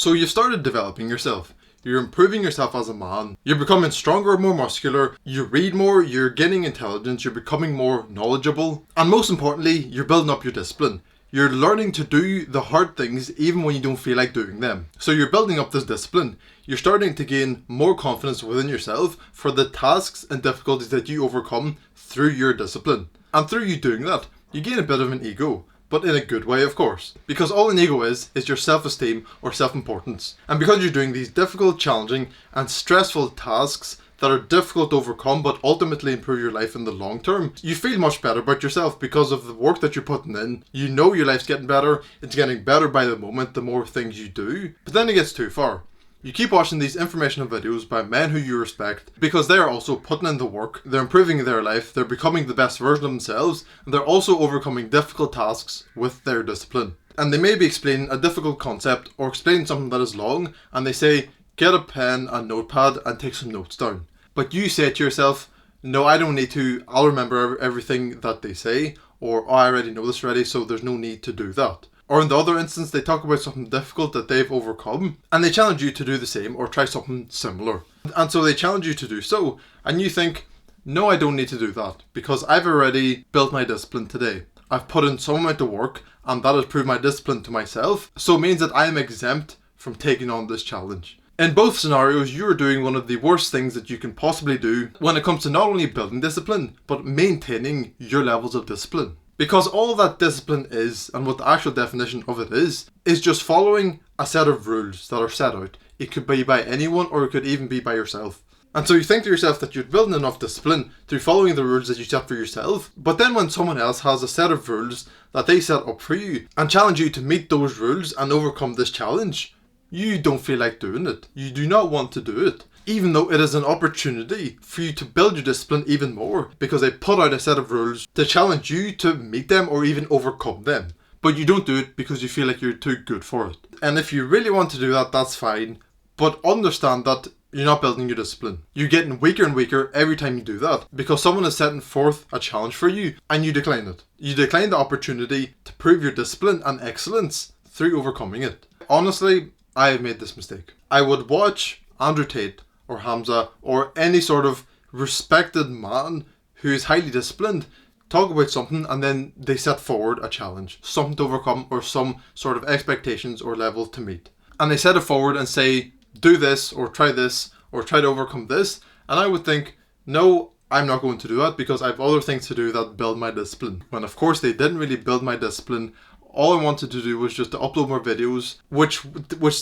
So you've started developing yourself. You're improving yourself as a man. You're becoming stronger, more muscular. You read more, you're gaining intelligence, you're becoming more knowledgeable. And most importantly, you're building up your discipline. You're learning to do the hard things even when you don't feel like doing them. So you're building up this discipline. You're starting to gain more confidence within yourself for the tasks and difficulties that you overcome through your discipline. And through you doing that, you gain a bit of an ego. But in a good way, of course. Because all an ego is your self-esteem or self-importance. And because you're doing these difficult, challenging and stressful tasks that are difficult to overcome but ultimately improve your life in the long term, you feel much better about yourself because of the work that you're putting in. You know your life's getting better, it's getting better by the moment the more things you do. But then it gets too far. You keep watching these informational videos by men who you respect because they are also putting in the work, they're improving their life, they're becoming the best version of themselves, and they're also overcoming difficult tasks with their discipline. And they may be explaining a difficult concept or explaining something that is long, and they say, get a pen and notepad and take some notes down. But you say to yourself, no, I don't need to, I'll remember everything that they say, or I already know this already, so there's no need to do that. Or in the other instance, they talk about something difficult that they've overcome and they challenge you to do the same or try something similar. And so they challenge you to do so. And you think, no, I don't need to do that because I've already built my discipline today. I've put in some amount of work and that has proved my discipline to myself. So it means that I am exempt from taking on this challenge. In both scenarios, you're doing one of the worst things that you can possibly do when it comes to not only building discipline, but maintaining your levels of discipline. Because all that discipline is, and what the actual definition of it is just following a set of rules that are set out. It could be by anyone or it could even be by yourself. And so you think to yourself that you're building enough discipline through following the rules that you set for yourself, but then when someone else has a set of rules that they set up for you and challenge you to meet those rules and overcome this challenge, you don't feel like doing it. You do not want to do it. Even though it is an opportunity for you to build your discipline even more because they put out a set of rules to challenge you to meet them or even overcome them. But you don't do it because you feel like you're too good for it. And if you really want to do that, that's fine. But understand that you're not building your discipline. You're getting weaker and weaker every time you do that because someone is setting forth a challenge for you and you decline it. You decline the opportunity to prove your discipline and excellence through overcoming it. Honestly, I have made this mistake. I would watch Andrew Tate or Hamza or any sort of respected man who is highly disciplined talk about something and then they set forward a challenge, something to overcome or some sort of expectations or level to meet. And they set it forward and say, do this or try to overcome this. And I would think, no, I'm not going to do that because I have other things to do that build my discipline. When of course they didn't really build my discipline. All I wanted to do was just to upload more videos, which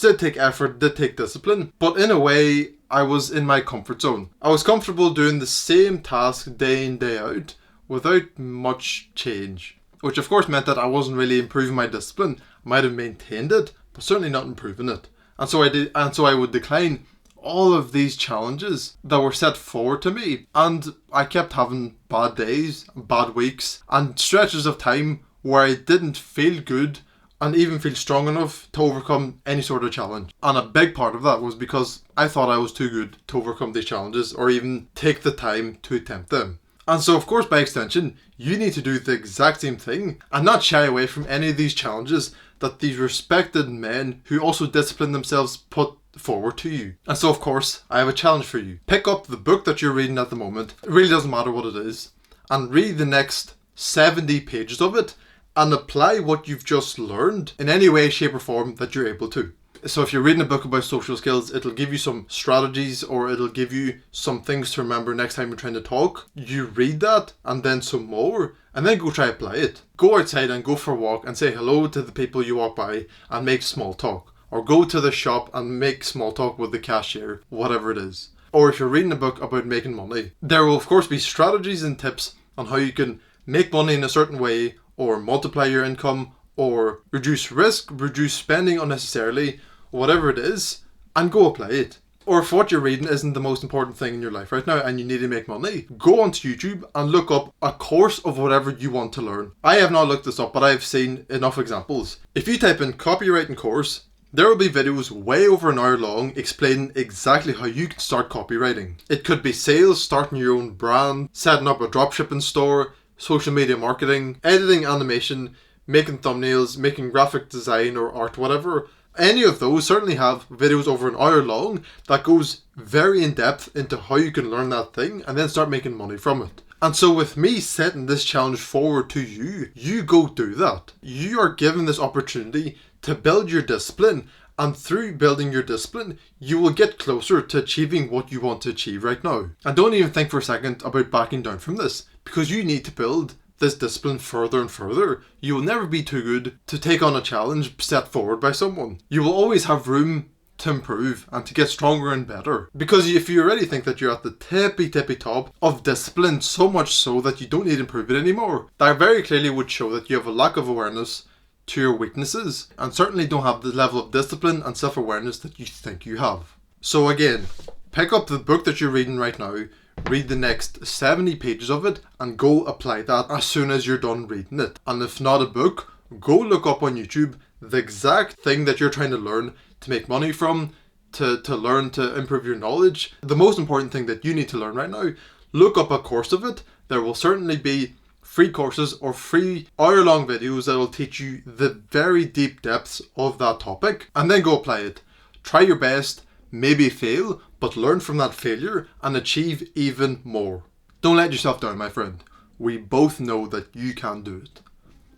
did take effort, did take discipline. But in a way, I was in my comfort zone. I was comfortable doing the same task day in, day out without much change. Which of course meant that I wasn't really improving my discipline. I might have maintained it, but certainly not improving it. And so I would decline all of these challenges that were set forward to me. And I kept having bad days, bad weeks, and stretches of time where I didn't feel good and even feel strong enough to overcome any sort of challenge. And a big part of that was because I thought I was too good to overcome these challenges or even take the time to attempt them. And so of course by extension, you need to do the exact same thing and not shy away from any of these challenges that these respected men who also discipline themselves put forward to you. And so of course, I have a challenge for you. Pick up the book that you're reading at the moment, it really doesn't matter what it is, and read the next 70 pages of it and apply what you've just learned in any way, shape or form that you're able to. So if you're reading a book about social skills, it'll give you some strategies or it'll give you some things to remember next time you're trying to talk. You read that and then some more and then go try apply it. Go outside and go for a walk and say hello to the people you walk by and make small talk. Or go to the shop and make small talk with the cashier, whatever it is. Or if you're reading a book about making money, there will of course be strategies and tips on how you can make money in a certain way or multiply your income or reduce risk, reduce spending unnecessarily, whatever it is, and go apply it. Or if what you're reading isn't the most important thing in your life right now and you need to make money, go onto YouTube and look up a course of whatever you want to learn. I have not looked this up, but I've seen enough examples. If you type in copywriting course, there will be videos way over an hour long explaining exactly how you can start copywriting. It could be sales, starting your own brand, setting up a dropshipping store, social media marketing, editing, animation, making thumbnails, making graphic design or art, whatever. Any of those certainly have videos over an hour long that goes very in depth into how you can learn that thing and then start making money from it. And so with me setting this challenge forward to you, you go do that. You are given this opportunity to build your discipline, and through building your discipline, you will get closer to achieving what you want to achieve right now. And don't even think for a second about backing down from this, because you need to build this discipline further and further. You will never be too good to take on a challenge set forward by someone. You will always have room to improve and to get stronger and better. Because if you already think that you're at the tippy top of discipline, so much so that you don't need to improve it anymore, that very clearly would show that you have a lack of awareness to your weaknesses, and certainly don't have the level of discipline and self-awareness that you think you have. So again, pick up the book that you're reading right now, read the next 70 pages of it, and go apply that as soon as you're done reading it. And if not a book, go look up on YouTube the exact thing that you're trying to learn to make money from, to learn to improve your knowledge. The most important thing that you need to learn right now, look up a course of it. There will certainly be free courses or free hour-long videos that will teach you the very deep depths of that topic, and then go apply it. Try your best, maybe fail, but learn from that failure and achieve even more. Don't let yourself down, my friend. We both know that you can do it.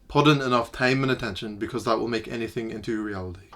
Put in enough time and attention, because that will make anything into a reality.